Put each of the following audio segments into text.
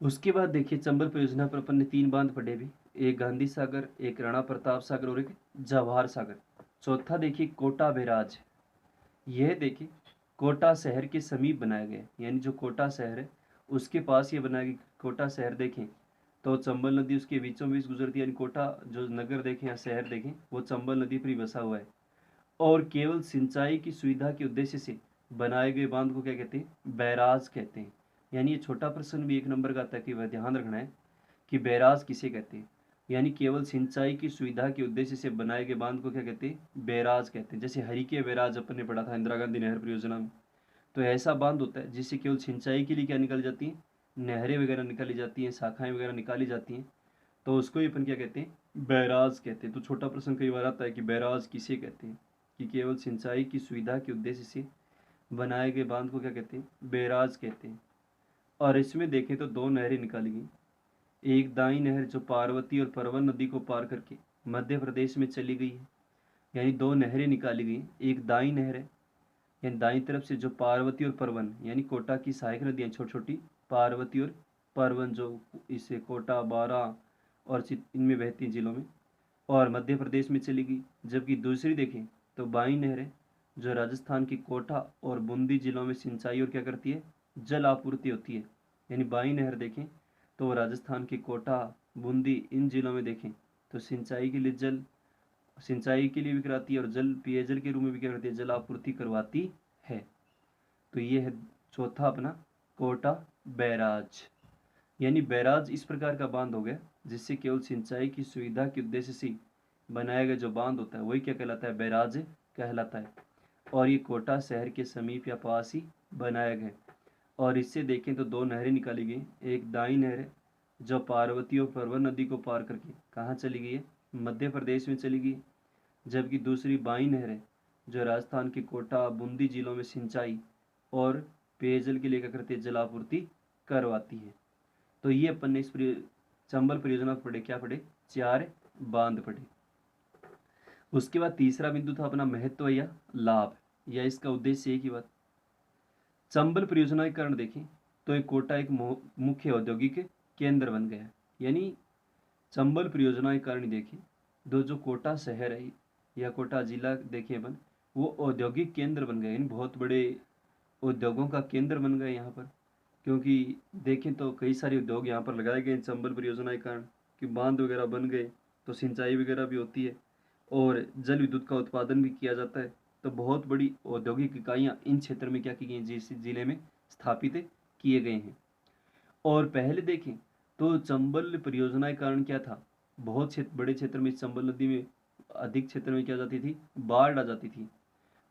उसके बाद देखिए चंबल परियोजना पर अपन ने 3 बांध पढ़े भी। एक गांधी सागर, एक राणा प्रताप सागर और एक जवाहर सागर। चौथा देखिए कोटा बैराज। यह देखिए कोटा शहर के समीप बनाया गया है, यानी जो कोटा शहर है उसके पास ये बनाया गया। कोटा शहर देखें तो चंबल नदी उसके बीचों बीच गुजरती है, यानी कोटा जो नगर देखें या शहर देखें वो चंबल नदी पर ही बसा हुआ है। और केवल सिंचाई की सुविधा के उद्देश्य से बनाए गए बांध को क्या कहते हैं? बैराज कहते हैं। यानी ये छोटा प्रश्न भी 1 नंबर का आता है कि वह ध्यान रखना है कि बैराज किसे कहते हैं। यानी केवल सिंचाई की सुविधा के उद्देश्य से बनाए गए बांध को क्या कहते हैं? बैराज कहते हैं। जैसे हरिके बैराज अपन ने पढ़ा था इंदिरा गांधी नहर परियोजना में। तो ऐसा बांध होता है जिससे केवल सिंचाई के लिए क्या निकाली जाती है? नहरें वगैरह निकाली जाती हैं, शाखाएं वगैरह निकाली जाती हैं। तो उसको ही अपन क्या कहते हैं? बैराज कहते हैं। तो छोटा प्रश्न कई बार आता है कि बैराज किसे कहते हैं, कि केवल सिंचाई की सुविधा के उद्देश्य से बनाए गए बांध को क्या कहते हैं? बैराज कहते हैं। और इसमें देखें तो 2 नहरें निकाली गई। एक दाई नहर जो पार्वती और परवन नदी को पार करके मध्य प्रदेश में चली गई है, यानी 2 नहरें निकाली गई। एक दाई नहर है, यानी दाई तरफ से जो पार्वती और परवन, यानी कोटा की सहायक नदियाँ छोटी छोटी पार्वती और परवन, जो इससे कोटा, बारा और इनमें बहती हैं जिलों में, और मध्य प्रदेश में चली गई। जबकि दूसरी देखें तो बाई नहर है जो राजस्थान की कोटा और बूंदी जिलों में सिंचाई और क्या करती है? जल आपूर्ति होती है। यानी बाई नहर देखें तो राजस्थान की कोटा, बूंदी इन जिलों में देखें तो सिंचाई के लिए सिंचाई के लिए भी कराती है और जल पेयजल के रूप में भी क्या करती है? जल आपूर्ति करवाती है। तो ये है चौथा अपना कोटा बैराज। यानी बैराज इस प्रकार का बांध हो गया जिससे केवल सिंचाई की सुविधा के उद्देश्य से बनाया गया जो बांध होता है वही क्या कहलाता है? बैराज कहलाता है। और ये कोटा शहर के समीप या पास ही बनाया गया। और इससे देखें तो 2 नहरें निकाली गई। एक दाई नहर है जो पार्वती और परवन नदी को पार करके कहाँ चली गई है? मध्य प्रदेश में चली गई। जबकि दूसरी बाई नहर है जो राजस्थान के कोटा, बूंदी जिलों में सिंचाई और पेयजल के लिए क्या करती है? जल आपूर्ति करवाती है। तो ये अपन ने इस चंबल परियोजना पढ़े, क्या पढ़े? 4 बांध पढ़े। उसके बाद तीसरा बिंदु था अपना महत्व या लाभ या इसका उद्देश्य एक ही बात। चंबल परियोजना के कारण देखें तो एक कोटा एक मुख्य औद्योगिक केंद्र बन गया। यानी चंबल परियोजना के कारण देखें दो जो कोटा शहर है या कोटा जिला देखें अपन, वो औद्योगिक केंद्र बन गए, यानी बहुत बड़े उद्योगों का केंद्र बन गए यहाँ पर। क्योंकि देखें तो कई सारे उद्योग यहाँ पर लगाए गए चंबल परियोजना के कारण, कि बांध वगैरह बन गए तो सिंचाई वगैरह भी होती है और जल विद्युत का उत्पादन भी किया जाता है। तो बहुत बड़ी औद्योगिक इकाइयाँ इन क्षेत्र में क्या की गई, जिस जिले में स्थापित किए गए हैं। और पहले देखें तो चंबल परियोजना के कारण क्या था, बहुत बड़े क्षेत्र में चंबल नदी में अधिक क्षेत्र में क्या जाती थी? बाढ़ आ जाती थी।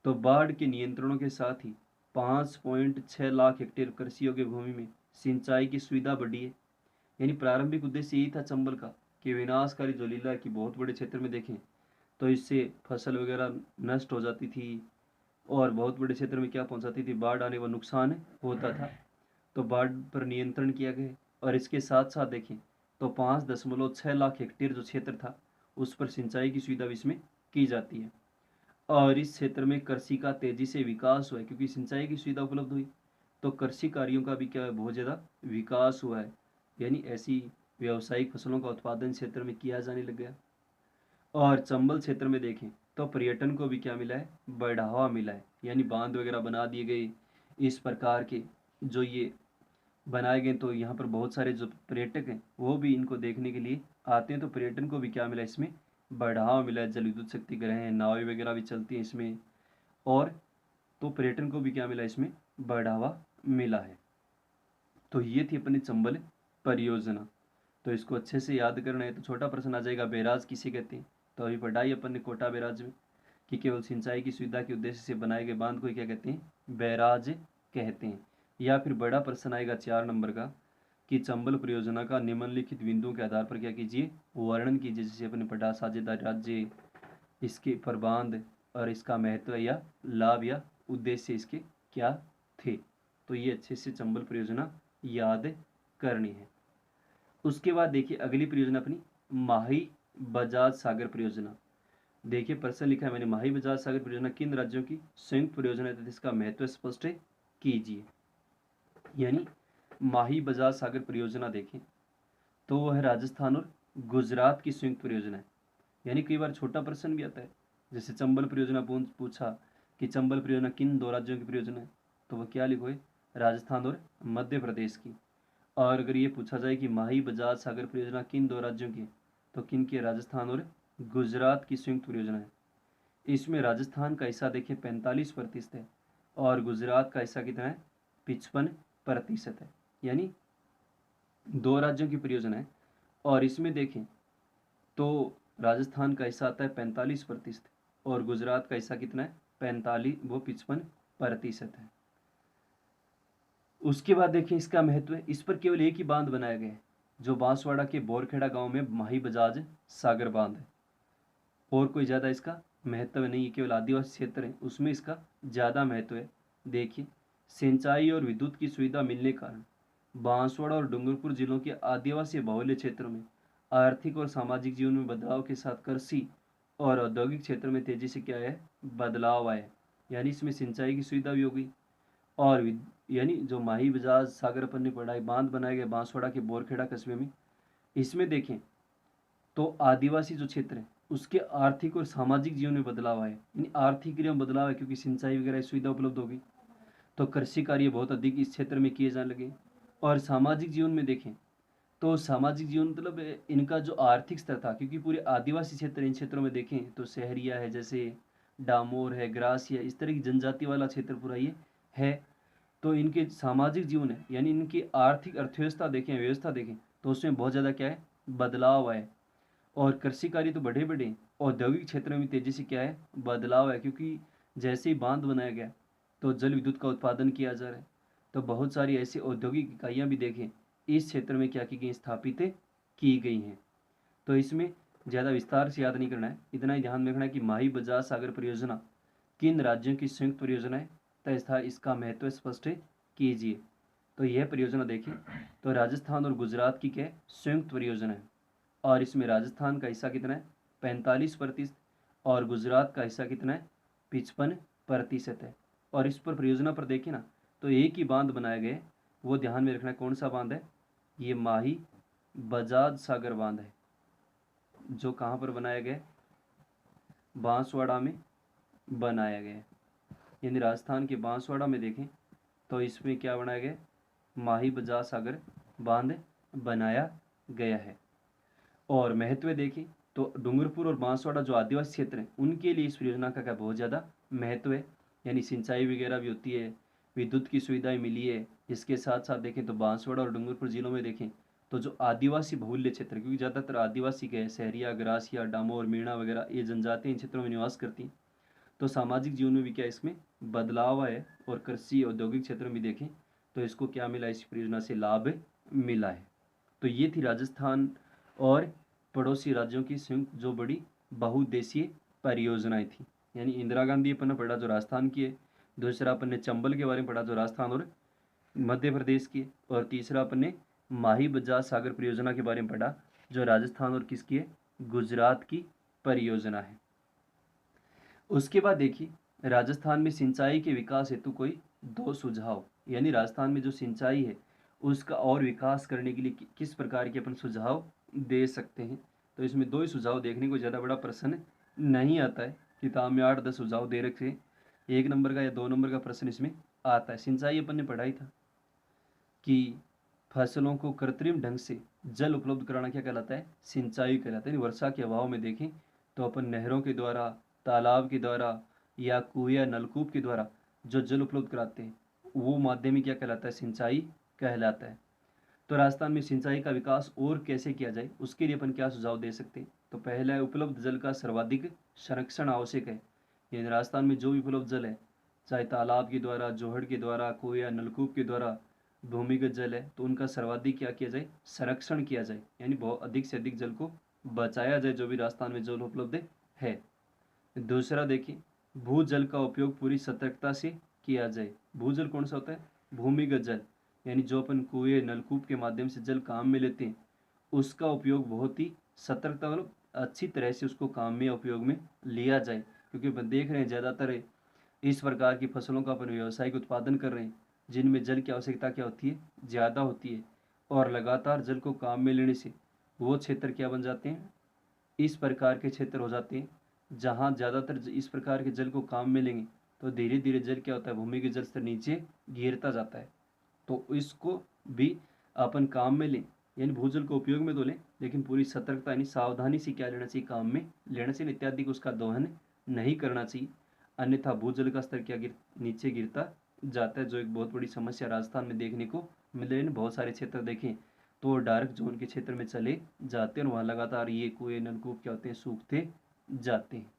तो बाढ़ के नियंत्रणों के साथ ही 5.6 लाख हेक्टेयर कृषि योग्य भूमि में सिंचाई की सुविधा बढ़ी है। यानी प्रारंभिक उद्देश्य यही था चंबल का कि विनाशकारी जो लीला की बहुत बड़े क्षेत्र में देखें तो इससे फसल वगैरह नष्ट हो जाती थी और बहुत बड़े क्षेत्र में क्या पहुंचाती थी? बाढ़ आने का नुकसान होता था। तो बाढ़ पर नियंत्रण किया गया और इसके साथ साथ देखें तो 5.6 लाख हेक्टेयर जो क्षेत्र था उस पर सिंचाई की सुविधा भी इसमें की जाती है। और इस क्षेत्र में कृषि का तेजी से विकास हुआ है, क्योंकि सिंचाई की सुविधा उपलब्ध हुई तो कृषि कार्यों का भी क्या है? बहुत ज़्यादा विकास हुआ है। यानी ऐसी व्यावसायिक फसलों का उत्पादन क्षेत्र में किया जाने लग गया। और चंबल क्षेत्र में देखें तो पर्यटन को भी क्या मिला है? बढ़ावा मिला है। यानी बांध वगैरह बना दिए गए इस प्रकार के जो ये बनाए गए, तो यहाँ पर बहुत सारे जो पर्यटक हैं वो भी इनको देखने के लिए आते हैं। तो पर्यटन को भी क्या मिला इसमें? बढ़ावा मिला है। जल विद्युत शक्ति ग्रह हैं, नावें वगैरह भी चलती हैं इसमें। और तो पर्यटन को भी क्या मिला इसमें? बढ़ावा मिला है। तो ये थी अपनी चंबल परियोजना। तो इसको अच्छे से याद करना है तो छोटा प्रश्न आ जाएगा, बैराज किसे कहते हैं? तो अभी पढ़ाई अपन ने कोटा बैराज में कि केवल सिंचाई की सुविधा के उद्देश्य से बनाए गए बांध को क्या कहते हैं? बैराज कहते हैं। या फिर बड़ा प्रश्न आएगा 4 नंबर का कि चंबल परियोजना का निम्नलिखित बिंदुओं के आधार पर क्या कीजिए? वर्णन कीजिए। जैसे अपने पढ़ा साझेदार राज्य, इसके प्रबंध और इसका महत्व या लाभ या उद्देश्य इसके क्या थे। तो ये अच्छे से चंबल परियोजना याद करनी है। उसके बाद देखिए अगली परियोजना अपनी माही बजाज सागर परियोजना। देखिए प्रश्न लिखा है मैंने, माही बजाज सागर परियोजना किन राज्यों की संयुक्त परियोजना है तथा इसका महत्व स्पष्ट कीजिए। यानी माही बजाज सागर परियोजना देखें तो वो है राजस्थान और गुजरात की संयुक्त परियोजना है। यानी कई बार छोटा प्रश्न भी आता है, जैसे चंबल परियोजना पूछा कि चंबल परियोजना किन दो राज्यों की परियोजना है, तो वह क्या लिखोगे, राजस्थान और मध्य प्रदेश की। और अगर ये पूछा जाए कि माही बजाज सागर परियोजना किन दो राज्यों की है, तो किन की है, राजस्थान और गुजरात की संयुक्त परियोजना है। इसमें राजस्थान का हिस्सा देखिए 45% है और गुजरात का हिस्सा कितना है, 55% है। यानी दो राज्यों की परियोजना है और इसमें देखें तो राजस्थान का हिस्सा आता है 45% और गुजरात का हिस्सा कितना है, 55% है। उसके बाद देखें इसका महत्व है, इस पर केवल एक ही बांध बनाया गया है, जो बांसवाड़ा के बोरखेड़ा गांव में माही बजाज सागर बांध है। और कोई ज़्यादा इसका महत्व नहीं है, केवल आदिवासी क्षेत्र है उसमें इसका ज़्यादा महत्व है। देखिए सिंचाई और विद्युत की सुविधा मिलने के कारण बांसवाड़ा और डूंगरपुर जिलों के आदिवासी बहुल्य क्षेत्रों में आर्थिक और सामाजिक जीवन में बदलाव के साथ कृषि और औद्योगिक क्षेत्र में तेजी से क्या है, बदलाव आया। यानी इसमें सिंचाई की सुविधा भी हो गई और यानी जो माही बजाज सागर अपन ने पढ़ा है, बांध बनाए गए बांसवाड़ा के बोरखेड़ा कस्बे में, इसमें देखें तो आदिवासी जो क्षेत्र है उसके आर्थिक और सामाजिक जीवन में बदलाव आए। यानी आर्थिक क्रिया में बदलाव है क्योंकि सिंचाई वगैरह सुविधा उपलब्ध होगी, तो कृषि कार्य बहुत अधिक इस क्षेत्र में किए जाने लगे। और सामाजिक जीवन में देखें तो सामाजिक जीवन मतलब इनका जो आर्थिक स्तर था, क्योंकि पूरे आदिवासी क्षेत्र, इन क्षेत्रों में देखें तो शहरिया है, जैसे डामोर है, ग्रासिया, इस तरह की जनजाति वाला क्षेत्र पूरा ये है, तो इनके सामाजिक जीवन है यानी इनकी आर्थिक अर्थव्यवस्था देखें, व्यवस्था देखें तो उसमें बहुत ज़्यादा क्या है, बदलाव आए। और कृषि कार्य तो बढ़े बढ़े, औद्योगिक क्षेत्र में तेजी से क्या है, बदलाव है, क्योंकि जैसे ही बांध बनाया गया तो जल विद्युत का उत्पादन किया जा रहा है, तो बहुत सारी ऐसी औद्योगिक इकाइयाँ भी देखें इस क्षेत्र में क्या की गई, स्थापित की गई हैं। तो इसमें ज़्यादा विस्तार से याद नहीं करना है, इतना ही ध्यान में रखना है कि माही बजाज सागर परियोजना किन राज्यों की संयुक्त परियोजना है तथा इसका महत्व स्पष्ट कीजिए। तो यह परियोजना देखें तो राजस्थान और गुजरात की क्या संयुक्त परियोजना है और इसमें राजस्थान का हिस्सा कितना है, 45% और गुजरात का हिस्सा कितना है, 55% है। और इस पर परियोजना पर देखें ना तो एक ही बांध बनाया गया है, वो ध्यान में रखना है, कौन सा बांध है, ये माही बजाज सागर बांध है, जो कहाँ पर बनाया गया, बांसवाड़ा में बनाया गया है। यानी राजस्थान के बांसवाड़ा में देखें तो इसमें क्या बनाया गया, माही बजाज सागर बांध बनाया गया है। और महत्व देखें तो डूंगरपुर और बांसवाड़ा जो आदिवासी क्षेत्र हैं उनके लिए इस परियोजना का क्या बहुत ज़्यादा महत्व है। यानी सिंचाई वगैरह भी होती है, विद्युत की सुविधाएं मिली है। इसके साथ साथ देखें तो बांसवाड़ा और डूंगरपुर जिलों में देखें तो जो आदिवासी बहुल्य क्षेत्र, क्योंकि ज़्यादातर आदिवासी के शहरिया, ग्रासिया, डामोर, मीणा वगैरह ये जनजाति इन क्षेत्रों में निवास करती हैं, तो सामाजिक जीवन में भी क्या इसमें बदलाव आए और कृषि औद्योगिक क्षेत्र में भी देखें तो इसको क्या मिला, इस परियोजना से लाभ मिला है। तो ये थी राजस्थान और पड़ोसी राज्यों की संयुक्त जो बड़ी बहुउद्देशीय परियोजनाएं थी। यानी इंदिरा गांधी अपन ने पढ़ा जो राजस्थान की है, दूसरा अपन ने चंबल के बारे में पढ़ा जो राजस्थान और मध्य प्रदेश की है, और तीसरा अपन ने माही बजाज सागर परियोजना के बारे में पढ़ा जो राजस्थान और किसकी है, गुजरात की परियोजना है। उसके बाद देखिए राजस्थान में सिंचाई के विकास हेतु कोई दो सुझाव, यानी राजस्थान में जो सिंचाई है उसका और विकास करने के लिए किस प्रकार के अपन सुझाव दे सकते हैं। तो इसमें दो ही सुझाव देखने को ज़्यादा बड़ा प्रश्न नहीं आता है, किताब में 8-10 सुझाव दे रखे हैं, 1 नंबर का या 2 नंबर का प्रश्न इसमें आता है। सिंचाई अपन ने पढ़ाई था कि फसलों को कृत्रिम ढंग से जल उपलब्ध कराना क्या कहलाता है, सिंचाई कहलाता है। वर्षा के अभाव में देखें तो अपन नहरों के द्वारा, तालाब के द्वारा या कुएं या नलकूप के द्वारा जो जल उपलब्ध कराते हैं वो माध्यम ही क्या कहलाता है, सिंचाई कहलाता है। तो राजस्थान में सिंचाई का विकास और कैसे किया जाए उसके लिए अपन क्या सुझाव दे सकते हैं। तो पहला है उपलब्ध जल का सर्वाधिक संरक्षण आवश्यक है। यानी राजस्थान में जो भी उपलब्ध जल है, चाहे तालाब के द्वारा, जोहड़ के द्वारा, कुएं या नलकूप के द्वारा भूमिगत जल है, तो उनका सर्वाधिक क्या किया जाए, संरक्षण किया जाए, यानी बहुत अधिक से अधिक जल को बचाया जाए जो भी राजस्थान में जल उपलब्ध है। दूसरा देखिए भूजल का उपयोग पूरी सतर्कता से किया जाए। भूजल कौन सा होता है, भूमिगत जल, यानी जो अपन कुएं नलकूप के माध्यम से जल काम में लेते हैं उसका उपयोग बहुत ही सतर्कता मतलब अच्छी तरह से उसको काम में उपयोग में लिया जाए, क्योंकि अपन देख रहे हैं ज़्यादातर इस प्रकार की फसलों का अपन व्यावसायिक उत्पादन कर रहे हैं जिनमें जल की आवश्यकता क्या होती है, ज़्यादा होती है, और लगातार जल को काम में लेने से वो क्षेत्र क्या बन जाते हैं, इस प्रकार के क्षेत्र हो जाते हैं जहाँ ज़्यादातर इस प्रकार के जल को काम में लेंगे तो धीरे धीरे जल क्या होता है, भूमि के जल स्तर नीचे गिरता जाता है। तो इसको भी अपन काम में लें, यानी भूजल को उपयोग में तो लें, लेकिन पूरी सतर्कता यानी सावधानी से क्या लेना चाहिए, काम में लेना चाहिए, इत्यादि को उसका दोहन नहीं करना चाहिए, अन्यथा भूजल का स्तर क्या नीचे गिरता जाता है, जो एक बहुत बड़ी समस्या राजस्थान में देखने को मिल रही है। बहुत सारे क्षेत्र देखें तो डार्क जोन के क्षेत्र में चले जाते हैं और वहाँ लगातार ये कुएं नलकूप क्या होते हैं, सूखते जाते हैं।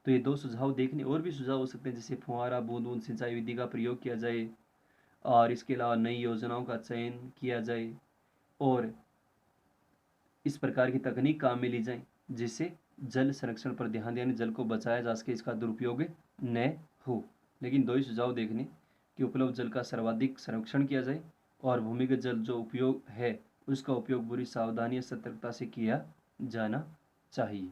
तो ये दो सुझाव देखने, और भी सुझाव हो सकते हैं, जैसे फुहारा बूंद बूंद सिंचाई विधि का प्रयोग किया जाए, और इसके अलावा नई योजनाओं का चयन किया जाए, और इस प्रकार की तकनीक काम में ली जाए जिससे जल संरक्षण पर ध्यान दें, यानी जल को बचाया जा सके, इसका दुरुपयोग न हो। लेकिन दो ही सुझाव देखने कि उपलब्ध जल का सर्वाधिक संरक्षण किया जाए और भूमिगत जल जो उपयोग है उसका उपयोग पूरी सावधानी और सतर्कता से किया जाना चाहिए।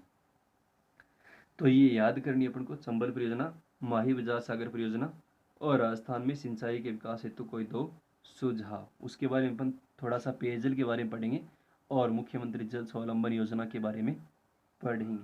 तो ये याद करनी अपन को, चंबल परियोजना, माही बजाज सागर परियोजना और राजस्थान में सिंचाई के विकास हेतु कोई दो सुझाव। उसके बारे में अपन थोड़ा सा पेयजल के बारे में पढ़ेंगे और मुख्यमंत्री जल स्वावलंबन योजना के बारे में पढ़ेंगे।